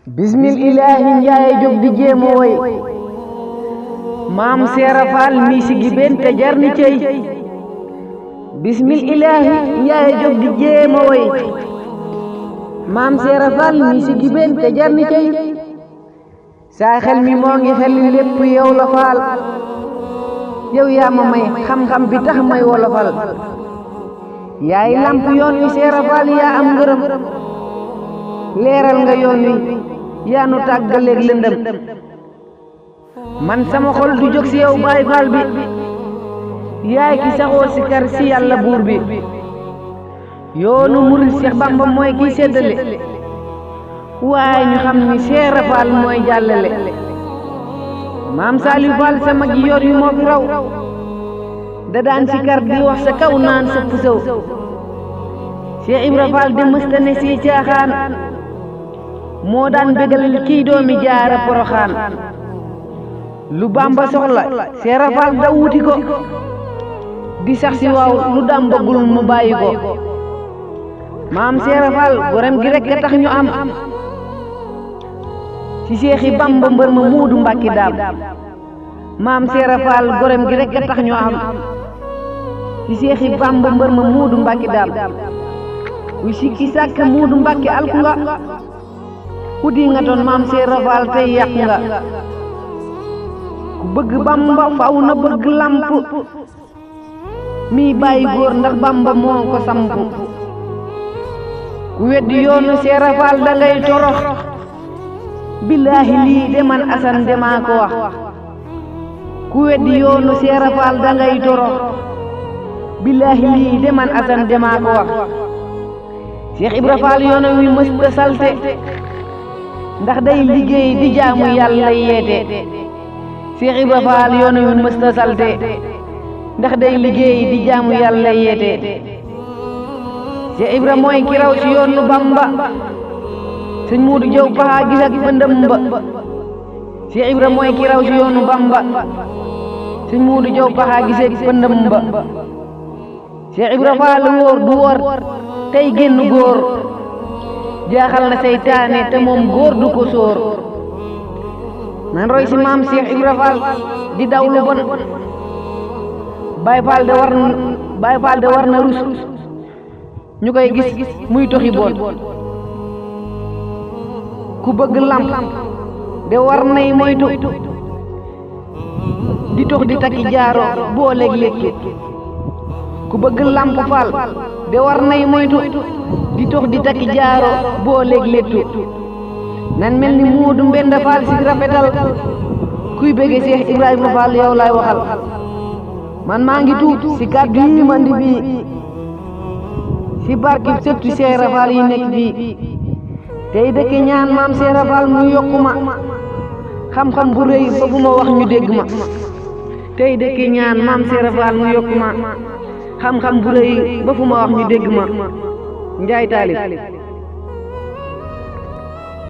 bismillaahi njaaye jóg di jéema woy maam seera faal mi sigi ben te jarni cey bismillaahi njaaye jóg di jéema woy maam seera faal mi sigi ben te jarni cey saa xel mi moo ngi xel lépp yow la faal yow yaa ma may xam-xam bi tax may wolofal yaay lamp yoon wi seera faal yaa am ngërëm leeral nga yoon wi yaa nu tàggaleeg lëndëm man sama xol du jóg si yow baay faal bi yaay ki saxoo si kar si yàlla buur bi yoonu murid Seex Bamba mooy kiy séddale waaye ñu xam ni seera faal mooy jàllale maam Saliou Fall sama gi yor yu moo fi raw da daan si kar di wax sa kaw naan sëpp sëw Seex Ibra Fall de mësta ne si caaxaan moo daan bégal kii doomi jaara poroxaan lu Bamba soxla seera faal da wuti ko di sax si waaw lu dam bëggul mu bàyyi ko maam seera faal gorem gi rekk tax ñu am ci seexi Bamba mbër ma muudu mbàkki daam maam seera faal gorem gi rekk tax ñu am ci seexi Bamba mbër ma muudu mbàkki daam ku sikki sàkk muudu mbàkki alku nga ku di nga toon maam seera faal tey yàq nga ku bëgg Bamba faw na bëgg lamp mi bàyyi góor ndax Bamba moo ko samp ku weddi yoonu seera faal da ngay torox billaahi lii de man asan de maa ko wax ku weddi yoonu seera faal da ngay torox billaahi lii de man asan de maa ko wax Seex Ibra Faal yoonu wi mësta salte ndax day liggéey di jaamu yàlla yeete Seex Ibra Faal yoonu wi mësta salte ndax day liggéey di jaamu yàlla yeete Seex Ibra mooy ki raw ci yoonu Bamba sëñ Muudu Jaw Paxa gis ak pëndëm ba Seex Ibra mooy ki raw ci yoonu Bamba sëñ Muudu Jaw Paxa gis ak pëndëm ba Seex Ibra Faal wóor du wóor tey génn góor jaaxal na seytaane te moom góor du ko sóor nan roy si maam Seex Ibra Faal di daw lu bon Baay Faal de war na rus ñu koy gis muy toxi boon ku bëgg lamp de war nay moytu di tox di takki jaaro boo léeg-léeg ku bëgg lamp faal de war nay moytu di tox di takki jaaro boo léeg-léeg nan mel ni Moodu Mbenda Faal si rafetal kuy bëgge Seex Ibrahima Faal yow laay waxal man maa ngi tuut si kàddu yi ma ndi bii si barkib sëttu Seera Faal yi nekk fii tey dëkk ñaan maam Seera Faal mu yokku ma xam-xam bu rëy ba fu ma wax ñu dégg ma tey dëkk ñaan maam Seera Faal mu yokku ma xam-xam bu rëy ba fu ma wax ñu dégg ma Njaay Taalib